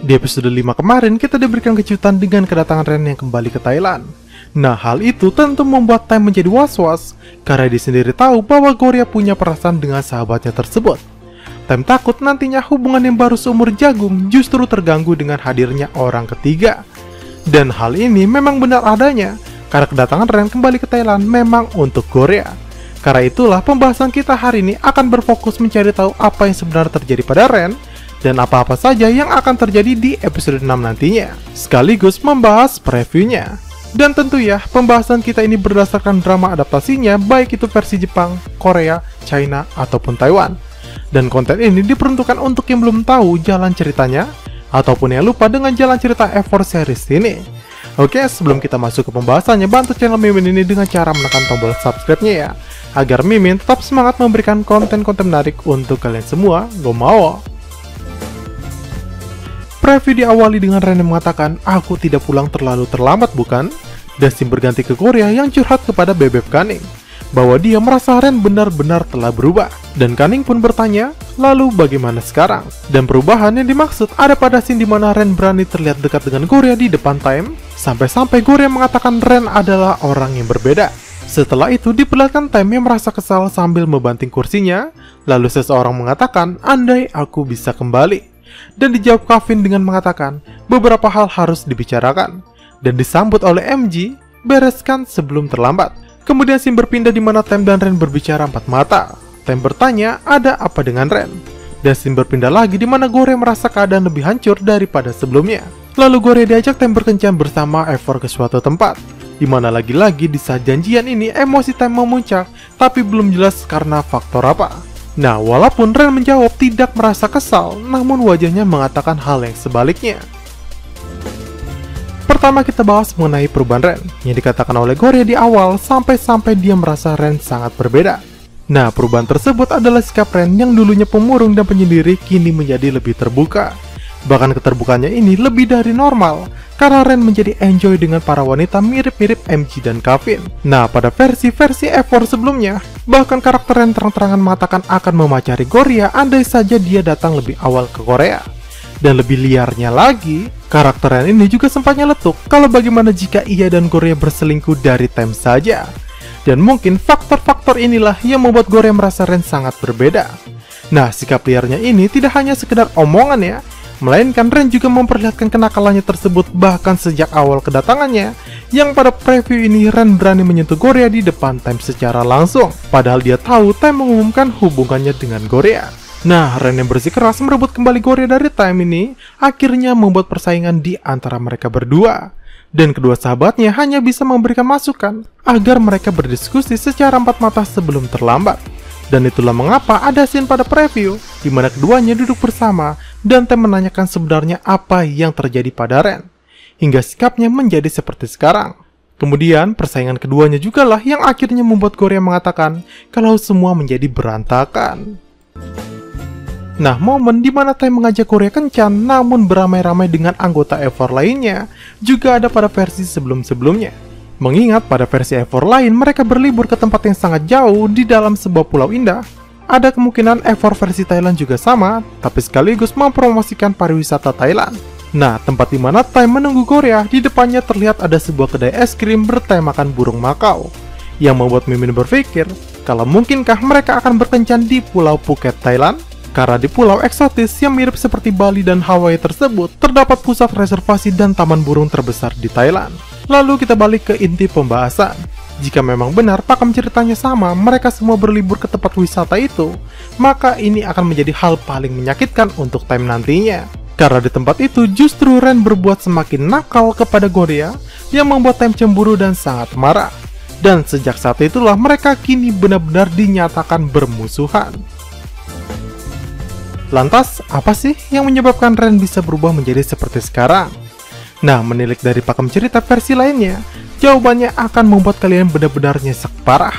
Di episode 5 kemarin, kita diberikan kejutan dengan kedatangan Ren yang kembali ke Thailand. Nah, hal itu tentu membuat Time menjadi was-was, karena dia sendiri tahu bahwa Gorya punya perasaan dengan sahabatnya tersebut. Time takut nantinya hubungan yang baru seumur jagung justru terganggu dengan hadirnya orang ketiga. Dan hal ini memang benar adanya, karena kedatangan Ren kembali ke Thailand memang untuk Gorya. Karena itulah pembahasan kita hari ini akan berfokus mencari tahu apa yang sebenarnya terjadi pada Ren, dan apa-apa saja yang akan terjadi di episode 6 nantinya, sekaligus membahas previewnya. Dan tentu ya, pembahasan kita ini berdasarkan drama adaptasinya, baik itu versi Jepang, Korea, China, ataupun Taiwan. Dan konten ini diperuntukkan untuk yang belum tahu jalan ceritanya, ataupun yang lupa dengan jalan cerita F4 series ini. Oke, sebelum kita masuk ke pembahasannya, bantu channel Mimin ini dengan cara menekan tombol subscribe-nya ya, agar Mimin tetap semangat memberikan konten-konten menarik untuk kalian semua. Gomawo! Preview diawali dengan Ren yang mengatakan, "Aku tidak pulang terlalu terlambat bukan?" Dan Sim berganti ke Gorya yang curhat kepada Bebek Kaning, bahwa dia merasa Ren benar-benar telah berubah. Dan Kaning pun bertanya, lalu bagaimana sekarang? Dan perubahan yang dimaksud ada pada scene di mana Ren berani terlihat dekat dengan Gorya di depan Time, sampai-sampai Gorya mengatakan Ren adalah orang yang berbeda. Setelah itu diperlihatkan Time yang merasa kesal sambil membanting kursinya, lalu seseorang mengatakan, "Andai aku bisa kembali." Dan dijawab Kevin dengan mengatakan, beberapa hal harus dibicarakan. Dan disambut oleh MG, bereskan sebelum terlambat. Kemudian Sim berpindah di mana Time dan Ren berbicara empat mata. Time bertanya, ada apa dengan Ren? Dan Sim berpindah lagi di mana Gorya merasa keadaan lebih hancur daripada sebelumnya. Lalu Gorya diajak Time berkencan bersama F4 ke suatu tempat, di mana lagi-lagi di saat janjian ini emosi Time memuncak, tapi belum jelas karena faktor apa. Nah, walaupun Ren menjawab tidak merasa kesal, namun wajahnya mengatakan hal yang sebaliknya. Pertama kita bahas mengenai perubahan Ren, yang dikatakan oleh Gorya di awal sampai-sampai dia merasa Ren sangat berbeda. Nah, perubahan tersebut adalah sikap Ren yang dulunya pemurung dan penyendiri kini menjadi lebih terbuka. Bahkan keterbukaannya ini lebih dari normal, karena Ren menjadi enjoy dengan para wanita mirip-mirip MG dan Kevin. Nah, pada versi F4 sebelumnya, bahkan karakter Ren terang-terangan mengatakan akan memacari Gorya andai saja dia datang lebih awal ke Korea. Dan lebih liarnya lagi, karakter Ren ini juga sempat nyeletuk kalau bagaimana jika ia dan Gorya berselingkuh dari Time saja. Dan mungkin faktor-faktor inilah yang membuat Gorya merasa Ren sangat berbeda. Nah, sikap liarnya ini tidak hanya sekedar omongan ya, melainkan Ren juga memperlihatkan kenakalannya tersebut bahkan sejak awal kedatangannya, yang pada preview ini Ren berani menyentuh Gorya di depan Time secara langsung, padahal dia tahu Time mengumumkan hubungannya dengan Gorya. Nah, Ren yang bersikeras merebut kembali Gorya dari Time ini akhirnya membuat persaingan di antara mereka berdua, dan kedua sahabatnya hanya bisa memberikan masukan agar mereka berdiskusi secara empat mata sebelum terlambat. Dan itulah mengapa ada scene pada preview di mana keduanya duduk bersama dan Time menanyakan sebenarnya apa yang terjadi pada Ren, hingga sikapnya menjadi seperti sekarang. Kemudian persaingan keduanya jugalah yang akhirnya membuat Gorya mengatakan kalau semua menjadi berantakan. Nah, momen di mana Time mengajak Gorya kencan namun beramai-ramai dengan anggota F4 lainnya juga ada pada versi sebelum-sebelumnya. Mengingat pada versi F4 lain mereka berlibur ke tempat yang sangat jauh di dalam sebuah pulau indah. Ada kemungkinan F4 versi Thailand juga sama, tapi sekaligus mempromosikan pariwisata Thailand. Nah, tempat di mana Time menunggu Gorya, di depannya terlihat ada sebuah kedai es krim bertemakan burung Makau, yang membuat Mimin berpikir kalau mungkinkah mereka akan berkencan di Pulau Phuket, Thailand? Karena di pulau eksotis yang mirip seperti Bali dan Hawaii tersebut, terdapat pusat reservasi dan taman burung terbesar di Thailand. Lalu kita balik ke inti pembahasan. Jika memang benar pakem ceritanya sama, mereka semua berlibur ke tempat wisata itu, maka ini akan menjadi hal paling menyakitkan untuk Time nantinya. Karena di tempat itu justru Ren berbuat semakin nakal kepada Gorya, yang membuat Time cemburu dan sangat marah. Dan sejak saat itulah mereka kini benar-benar dinyatakan bermusuhan. Lantas, apa sih yang menyebabkan Ren bisa berubah menjadi seperti sekarang? Nah, menilik dari pakem cerita versi lainnya, jawabannya akan membuat kalian benar-benar nyesek parah.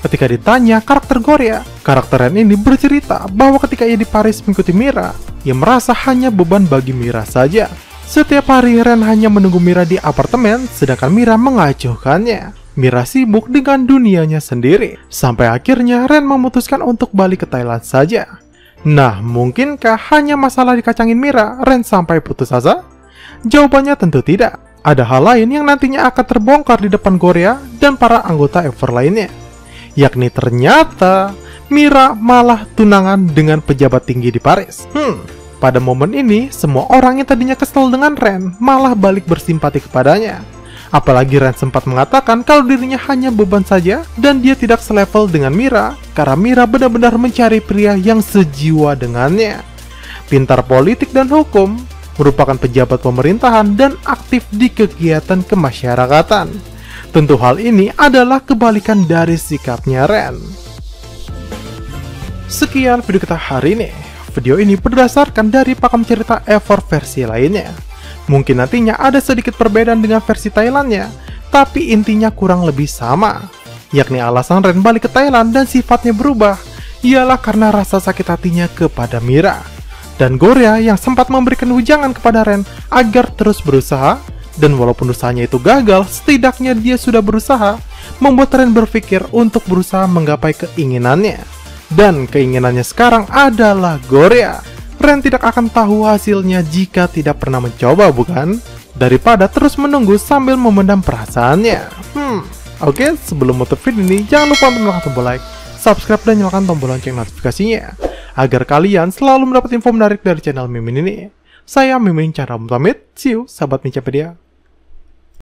Ketika ditanya karakter Gorya, karakter Ren ini bercerita bahwa ketika ia di Paris mengikuti Mira, ia merasa hanya beban bagi Mira saja. Setiap hari Ren hanya menunggu Mira di apartemen, sedangkan Mira mengacuhkannya. Mira sibuk dengan dunianya sendiri, sampai akhirnya Ren memutuskan untuk balik ke Thailand saja. Nah, mungkinkah hanya masalah dikacangin Mira, Ren sampai putus asa? Jawabannya tentu tidak. Ada hal lain yang nantinya akan terbongkar di depan Goria dan para anggota Ever lainnya. Yakni ternyata Mira malah tunangan dengan pejabat tinggi di Paris. Pada momen ini, semua orang yang tadinya kesel dengan Ren malah balik bersimpati kepadanya. Apalagi Ren sempat mengatakan kalau dirinya hanya beban saja dan dia tidak selevel dengan Mira karena Mira benar-benar mencari pria yang sejiwa dengannya. Pintar politik dan hukum, merupakan pejabat pemerintahan dan aktif di kegiatan kemasyarakatan. Tentu hal ini adalah kebalikan dari sikapnya Ren. Sekian video kita hari ini. Video ini berdasarkan dari pakem cerita Ever versi lainnya. Mungkin nantinya ada sedikit perbedaan dengan versi Thailandnya, tapi intinya kurang lebih sama. Yakni alasan Ren balik ke Thailand dan sifatnya berubah, ialah karena rasa sakit hatinya kepada Mira. Dan Goria yang sempat memberikan wejangan kepada Ren agar terus berusaha, dan walaupun usahanya itu gagal, setidaknya dia sudah berusaha, membuat Ren berpikir untuk berusaha menggapai keinginannya. Dan keinginannya sekarang adalah Goria. Ren tidak akan tahu hasilnya jika tidak pernah mencoba, bukan? Daripada terus menunggu sambil memendam perasaannya. Oke, sebelum menutup video ini, jangan lupa untuk menekan tombol like, subscribe, dan nyalakan tombol lonceng notifikasinya, agar kalian selalu mendapat info menarik dari channel Mimin ini. Saya Mimin, cara pamit. See you, sahabat Mincapedia.